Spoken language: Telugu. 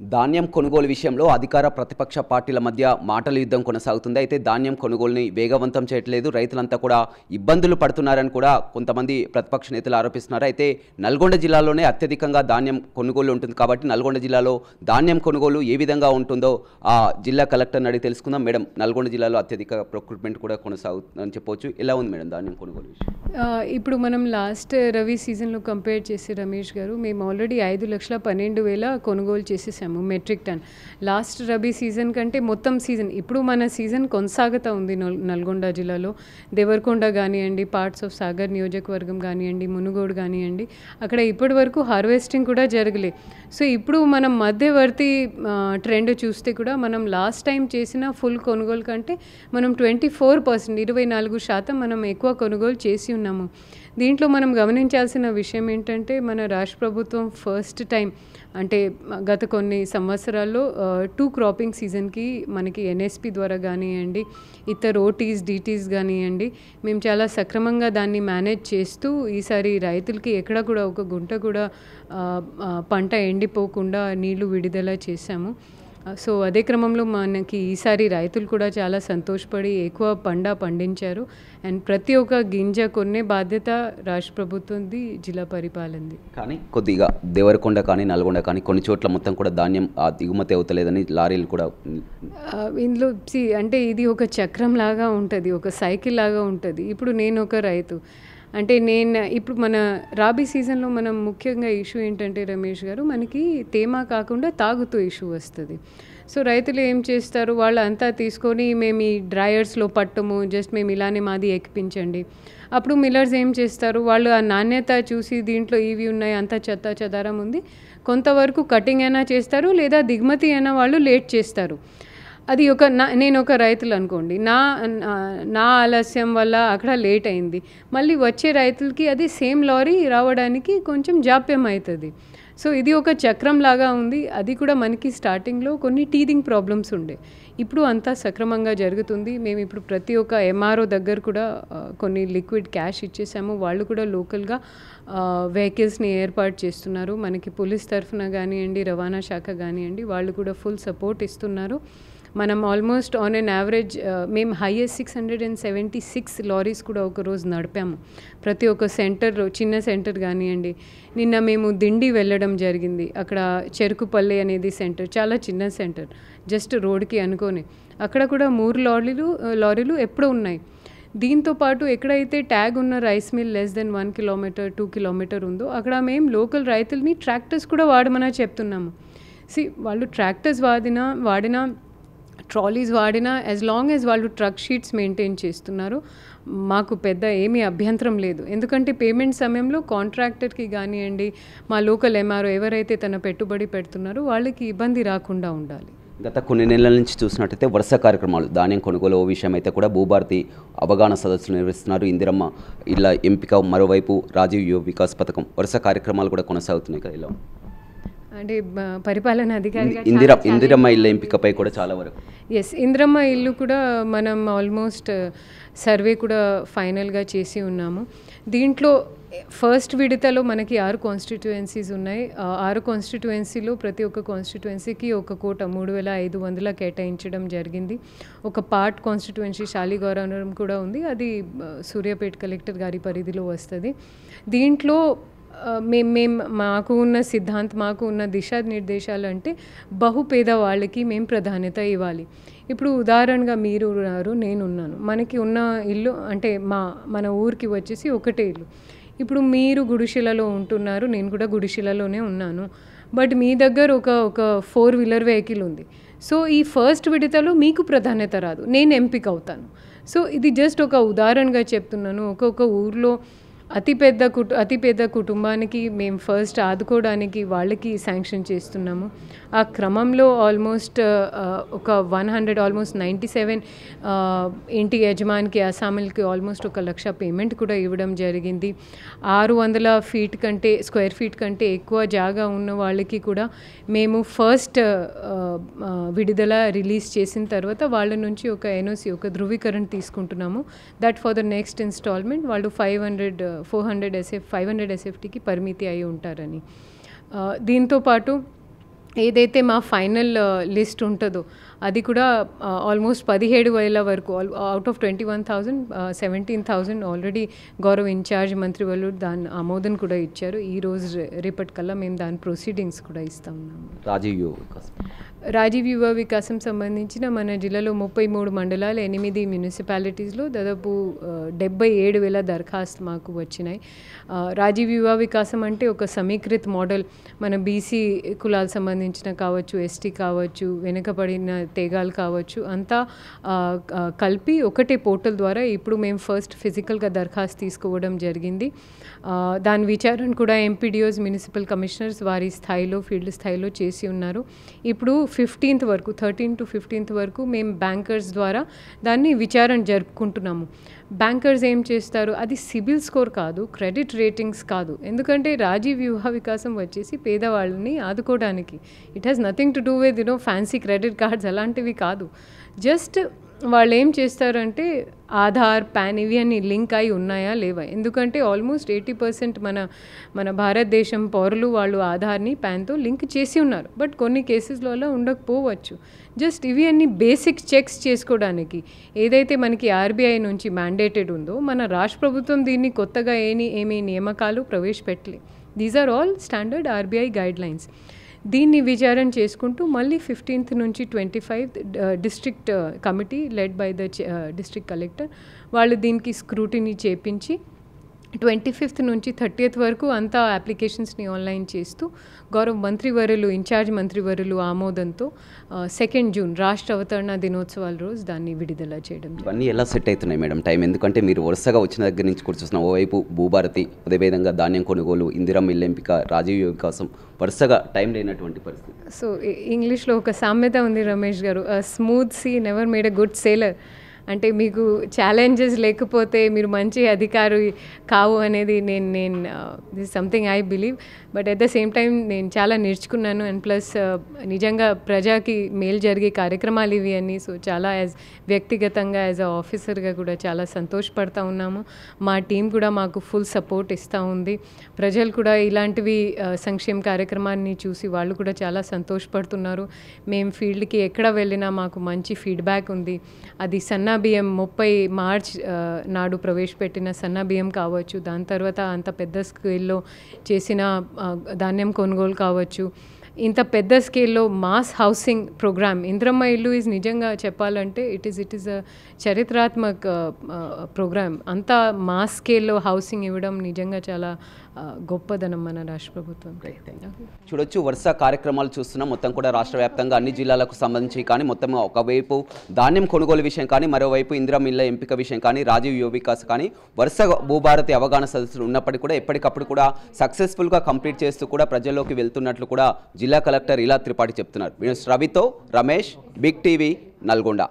ధాన్యం కొనుగోలు విషయంలో అధికార ప్రతిపక్ష పార్టీల మధ్య మాటల యుద్ధం కొనసాగుతుంది. అయితే ధాన్యం కొనుగోలుని వేగవంతం చేయట్లేదు, రైతులంతా కూడా ఇబ్బందులు పడుతున్నారని కూడా కొంతమంది ప్రతిపక్ష నేతలు ఆరోపిస్తున్నారు. అయితే నల్గొండ జిల్లాలోనే అత్యధికంగా ధాన్యం కొనుగోలు ఉంటుంది కాబట్టి నల్గొండ జిల్లాలో ధాన్యం కొనుగోలు ఏ విధంగా ఉంటుందో ఆ జిల్లా కలెక్టర్ని అడిగి తెలుసుకుందాం. మేడం, నల్గొండ జిల్లాలో అత్యధిక ప్రొక్యూర్మెంట్ కూడా కొనసాగుతుందని చెప్పవచ్చు. ఎలా ఉంది మేడం ధాన్యం కొనుగోలు విషయం? ఇప్పుడు మనం లాస్ట్ రవి సీజన్లో కంపేర్ చేసి రమేష్ గారు, మేము ఆల్రెడీ 5,12,000 కొనుగోలు చేసేసాము metric ton. Last rabi season కంటే మొత్తం సీజన్ ఇప్పుడు మన సీజన్ కొనసాగుతూ ఉంది నల్గొండ జిల్లాలో. దేవరకొండ కానివ్వండి, పార్ట్స్ ఆఫ్ సాగర్ నియోజకవర్గం కానివ్వండి, మునుగోడు కానివ్వండి, అక్కడ ఇప్పటి వరకు హార్వెస్టింగ్ కూడా జరగలే. సో ఇప్పుడు మనం మధ్యవర్తి ట్రెండ్ చూస్తే కూడా మనం లాస్ట్ టైం చేసిన ఫుల్ కొనుగోలు కంటే మనం 24%, 24% మనం ఎక్కువ కొనుగోలు చేసి ఉన్నాము. దీంట్లో మనం గమనించాల్సిన విషయం ఏంటంటే, మన రాష్ట్ర ప్రభుత్వం ఫస్ట్ టైం అంటే గత కొన్ని సంవత్సరాల్లో 2 క్రాపింగ్ సీజన్కి మనకి ఎన్ఎస్పి ద్వారా కానివ్వండి, ఇతర ఓటీస్ డీటీస్ కానివ్వండి, మేము చాలా సక్రమంగా దాన్ని మేనేజ్ చేస్తూ ఈసారి రైతులకి ఎక్కడ కూడా ఒక గుంట కూడా పంట ఎండిపోకుండా నీళ్లు విడుదల చేశాము. సో అదే క్రమంలో మనకి ఈసారి రైతులు కూడా చాలా సంతోషపడి ఎక్కువ పండించారు. అండ్ ప్రతి ఒక్క గింజ కొనే బాధ్యత రాష్ట్ర ప్రభుత్వంది, జిల్లా పరిపాలనది. కానీ కొద్దిగా దేవరకొండ కానీ నల్గొండ కానీ కొన్ని చోట్ల మొత్తం కూడా ధాన్యం దిగుమతి అవుతలేదని లారీలు కూడా ఇందులో అంటే ఇది ఒక చక్రం లాగా ఉంటుంది, ఒక సైకిల్ లాగా ఉంటుంది. ఇప్పుడు నేను ఒక రైతు అంటే ఇప్పుడు మన రాబీ సీజన్లో మనం ముఖ్యంగా ఇష్యూ ఏంటంటే రమేష్ గారు, మనకి తేమ కాకుండా తాగుతూ ఇష్యూ వస్తుంది. సో రైతులు ఏం చేస్తారు, వాళ్ళు అంతా తీసుకొని మేము ఈ డ్రైయర్స్లో పట్టము, జస్ట్ మేము ఇలానే మాది ఎక్కిపించండి. అప్పుడు మిల్లర్స్ ఏం చేస్తారు, వాళ్ళు ఆ నాణ్యత చూసి దీంట్లో ఇవి ఉన్నాయి, అంతా చెత్త చెదారం ఉంది, కొంతవరకు కటింగ్ అయినా చేస్తారు, లేదా దిగుమతి అయినా వాళ్ళు లేట్ చేస్తారు. అది నేను ఒక రైతులు అనుకోండి, నా ఆలస్యం వల్ల అక్కడ లేట్ అయింది, మళ్ళీ వచ్చే రైతులకి అది సేమ్ లారీ రావడానికి కొంచెం జాప్యం అవుతుంది. సో ఇది ఒక చక్రం లాగా ఉంది. అది కూడా మనకి స్టార్టింగ్లో కొన్ని టీథింగ్ ప్రాబ్లమ్స్ ఉండే, ఇప్పుడు అంతా సక్రమంగా జరుగుతుంది. మేము ఇప్పుడు ప్రతి ఒక్క ఎంఆర్ఓ దగ్గర కూడా కొన్ని లిక్విడ్ క్యాష్ ఇచ్చేసాము. వాళ్ళు కూడా లోకల్గా వెహికల్స్ని ఏర్పాటు చేస్తున్నారు. మనకి పోలీస్ తరఫున కానివ్వండి, రవాణా శాఖ కానివ్వండి, వాళ్ళు కూడా ఫుల్ సపోర్ట్ ఇస్తున్నారు. మనం ఆల్మోస్ట్ ఆన్ అన్ యావరేజ్ మేము హైయెస్ట్ 676 లారీస్ కూడా ఒకరోజు నడిపాము. ప్రతి ఒక్క సెంటర్, చిన్న సెంటర్ కానివ్వండి. నిన్న మేము దిండి వెళ్ళడం జరిగింది. అక్కడ చెరుకుపల్లి అనేది సెంటర్, చాలా చిన్న సెంటర్, జస్ట్ రోడ్కి అనుకోని. అక్కడ కూడా 3 లారీలు ఎప్పుడూ ఉన్నాయి. దీంతోపాటు ఎక్కడైతే ట్యాగ్ ఉన్న rice mill less than 1 kilometre 2 kilometre ఉందో అక్కడ మేము లోకల్ రైతుల్ని ట్రాక్టర్స్ కూడా వాడమని చెప్తున్నాము. వాళ్ళు ట్రాక్టర్స్ వాడినా ట్రాలీస్ వాడినా యాజ్ లాంగ్ యాజ్ వాళ్ళు ట్రక్ షీట్స్ మెయింటైన్ చేస్తున్నారు, మాకు పెద్ద ఏమీ అభ్యంతరం లేదు. ఎందుకంటే పేమెంట్ సమయంలో కాంట్రాక్టర్కి కానివ్వండి, మా లోకల్ ఎంఆర్ఓ ఎవరైతే తన పెట్టుబడి పెడుతున్నారో వాళ్ళకి ఇబ్బంది రాకుండా ఉండాలి. గత కొన్ని నెలల నుంచి చూసినట్టయితే వరుస కార్యక్రమాలు ధాన్యం కొనుగోలు విషయం అయితే కూడా భూభారతి అవగాహన సదస్సులు నిర్వహిస్తున్నారు. ఇందిరమ్మ ఇళ్ళ ఎంపిక, మరోవైపు రాజీవ్ యువ వికాస్ పథకం, వరుస కార్యక్రమాలు కూడా కొనసాగుతున్నాయి కదా. ఇలా అంటే పరిపాలన అధికారి ఇందిరమ్మ ఇళ్ళ ఎంపికపై కూడా చాలా వరకు ఇందిరమ్మ ఇల్లు కూడా మనం ఆల్మోస్ట్ సర్వే కూడా ఫైనల్గా చేసి ఉన్నాము. దీంట్లో ఫస్ట్ విడతలో మనకి 6 కాన్స్టిట్యుయెన్సీస్ ఉన్నాయి. 6 కాన్స్టిట్యుయెన్సీలో ప్రతి ఒక్క కాన్స్టిట్యుయెన్సీకి ఒక కోట 3,500 కేటాయించడం జరిగింది. ఒక పార్ట్ కాన్స్టిట్యుయెన్సీ శాలిగౌరవరం కూడా ఉంది, అది సూర్యాపేట కలెక్టర్ గారి పరిధిలో వస్తుంది. దీంట్లో మాకు ఉన్న సిద్ధాంతం, మాకు ఉన్న దిశానిర్దేశాలు అంటే బహుపేద వాళ్ళకి మేము ప్రాధాన్యత ఇవ్వాలి. ఇప్పుడు ఉదాహరణగా మీరు ఉన్నారు, నేనున్నాను, మనకి ఉన్న ఇల్లు అంటే మన ఊరికి వచ్చేసి ఒకటే ఇల్లు. ఇప్పుడు మీరు గుడిశిలలో ఉంటున్నారు, నేను కూడా గుడిశిలలోనే ఉన్నాను, బట్ మీ దగ్గర ఒక 4 వీలర్ వెహికల్ ఉంది. సో ఈ ఫస్ట్ విడతలో మీకు ప్రాధాన్యత రాదు, నేను ఎంపిక అవుతాను. సో ఇది జస్ట్ ఒక ఉదాహరణగా చెప్తున్నాను. ఒక్కొక్క ఊర్లో అతిపెద్ద కుటుంబానికి మేము ఫస్ట్ ఆదుకోవడానికి వాళ్ళకి శాంక్షన్ చేస్తున్నాము. ఆ క్రమంలో ఆల్మోస్ట్ ఒక 97 ఇంటి యజమానికి, అసాములకి ఆల్మోస్ట్ 1,00,000 పేమెంట్ కూడా ఇవ్వడం జరిగింది. 600 స్క్వేర్ ఫీట్ కంటే ఎక్కువ జాగా ఉన్న వాళ్ళకి కూడా మేము ఫస్ట్ విడుదల రిలీజ్ చేసిన తర్వాత వాళ్ళ నుంచి ఒక ఎన్ఓసి, ఒక ధృవీకరణ తీసుకుంటున్నాము. That for the next instalment వాళ్ళు 400 SF 500 SFTకి పరిమితి అయి ఉంటారని. దీంతోపాటు ఏదైతే మా ఫైనల్ లిస్ట్ ఉంటుందో అది కూడా ఆల్మోస్ట్ 17,000 వరకు అవుట్ ఆఫ్ 21,000 17,000 ఆల్రెడీ గౌరవ్ ఇన్ఛార్జ్ మంత్రివర్యులు దాని ఆమోదం కూడా ఇచ్చారు. ఈ రోజు రేపటి కల్లా మేము దాని ప్రొసీడింగ్స్ కూడా ఇస్తా ఉన్నాము. రాజీవ్ యువ వికాసం సంబంధించిన మన జిల్లాలో 33 మండలాలు 8 మున్సిపాలిటీస్లో దాదాపు 77,000 దరఖాస్తు మాకు వచ్చినాయి. రాజీవ్ యువ వికాసం అంటే ఒక సమీకృత మోడల్. మన బీసీ కులాలకు సంబంధించిన కావచ్చు, ఎస్టీ కావచ్చు, వెనుకబడిన తెగాలు కావచ్చు, అంతా కలిపి ఒకటే పోర్టల్ ద్వారా ఇప్పుడు మేము ఫస్ట్ ఫిజికల్గా దరఖాస్తు తీసుకోవడం జరిగింది. దాని విచారణ కూడా ఎంపీడీఓస్, మున్సిపల్ కమిషనర్స్ వారి స్థాయిలో, ఫీల్డ్ స్థాయిలో చేసి ఉన్నారు. ఇప్పుడు 15th వరకు 13 to 15th వరకు మేము బ్యాంకర్స్ ద్వారా దాన్ని విచారణ జరుపుకుంటున్నాము. బ్యాంకర్స్ ఏం చేస్తారు, అది సిబిల్ స్కోర్ కాదు, క్రెడిట్ రేటింగ్స్ కాదు. ఎందుకంటే రాజీవ్ యువ వికాసం వచ్చేసి పేదవాళ్ళని ఆదుకోవడానికి. It has nothing to do with fancy credit cards అలాంటివి కాదు. జస్ట్ వాళ్ళు ఏం చేస్తారంటే ఆధార్, పాన్ ఇవి అన్ని లింక్ అయి ఉన్నాయా లేవా. ఎందుకంటే ఆల్మోస్ట్ 80% మన భారతదేశం పౌరులు వాళ్ళు ఆధార్ని పాన్తో లింక్ చేసి ఉన్నారు. బట్ కొన్ని కేసెస్లో అలా ఉండకపోవచ్చు. జస్ట్ ఇవి అన్ని బేసిక్ చెక్స్ చేసుకోవడానికి ఏదైతే మనకి ఆర్బీఐ నుంచి మ్యాండేటెడ్ ఉందో, మన రాష్ట్ర ప్రభుత్వం దీన్ని కొత్తగా ఏమీ నియామకాలు ప్రవేశపెట్టలే. These are all standard RBI guidelines. దీన్ని విచారణ చేసుకుంటూ మళ్ళీ 15th నుంచి 25th district committee led by the district collector వాళ్ళు దీనికి స్క్రూటినీ చేపించి 25th నుంచి 30th వరకు అంతా అప్లికేషన్స్ని ఆన్లైన్ చేస్తూ గౌరవ మంత్రివర్యులు, ఇన్ఛార్జ్ మంత్రివర్యులు ఆమోదంతో 2nd June రాష్ట్ర అవతరణ దినోత్సవాల రోజు దాన్ని విడుదల చేయడం. ఇవన్నీ ఎలా సెట్ అవుతున్నాయి మేడం టైం? ఎందుకంటే మీరు వరుసగా వచ్చిన దగ్గర నుంచి కూడా చూస్తున్నాం, ఓవైపు భూభారతి, అదేవిధంగా ధాన్యం కొనుగోలు, ఇందిరమ్మ ఇల్లు ఎంపిక, రాజీవ్ యువ వికాసం, వరుసగా టైం లేనటువంటి పరిస్థితి. సో ఇంగ్లీష్లో ఒక సామెత ఉంది రమేష్ గారు, smooth sea never made a good sailor. అంటే మీకు ఛాలెంజెస్ లేకపోతే మీరు మంచి అధికారి కావు అనేది నేను this something I believe. But at the same time నేను చాలా నేర్చుకున్నాను. అండ్ ప్లస్ నిజంగా ప్రజాకి మేలు జరిగే కార్యక్రమాలు ఇవి అన్నీ. సో చాలా వ్యక్తిగతంగా యాజ్ అ ఆఫీసర్గా కూడా చాలా సంతోషపడతా ఉన్నాము. మా టీం కూడా మాకు ఫుల్ సపోర్ట్ ఇస్తూ ఉంది. ప్రజలు కూడా ఇలాంటివి సంక్షేమ కార్యక్రమాన్ని చూసి వాళ్ళు కూడా చాలా సంతోషపడుతున్నారు. మేము ఫీల్డ్కి ఎక్కడ వెళ్ళినా మాకు మంచి ఫీడ్బ్యాక్ ఉంది. అది సన్నా బియ్యం 30 మార్చ్ నాడు ప్రవేశపెట్టిన సన్న బియ్యం కావచ్చు, దాని తర్వాత అంత పెద్ద స్కేల్లో చేసిన ధాన్యం కొనుగోలు కావచ్చు, ఇంత పెద్ద స్కేల్లో మాస్ హౌసింగ్ ప్రోగ్రామ్ ఇందిరమ్మ ఇల్లు ఈజ్ నిజంగా చెప్పాలంటే ఇట్ ఈస్ అ చరిత్రాత్మక ప్రోగ్రామ్. అంత మాస్ స్కేల్లో హౌసింగ్ ఇవ్వడం నిజంగా చాలా గొప్పదనం మన రాష్ట్ర ప్రభుత్వం. చూడొచ్చు, వరుస కార్యక్రమాలు చూస్తున్నాం. మొత్తం కూడా రాష్ట్ర వ్యాప్తంగా అన్ని జిల్లాలకు సంబంధించి కానీ మొత్తం ఒకవైపు ధాన్యం కొనుగోలు విషయం కానీ, మరోవైపు ఇందిరమ్మ ఇళ్ల ఎంపిక విషయం కానీ, రాజీవ్ యువ వికాస్ కానీ, వరుస భూభారతి అవగాహన సదస్సులు ఉన్నప్పటికీ కూడా ఎప్పటికప్పుడు కూడా సక్సెస్ఫుల్గా కంప్లీట్ చేస్తూ కూడా ప్రజల్లోకి వెళ్తున్నట్లు కూడా జిల్లా కలెక్టర్ ఇలా త్రిపాఠి చెప్తున్నారు. రవితో రమేష్, బిగ్ టీవీ, నల్గొండ.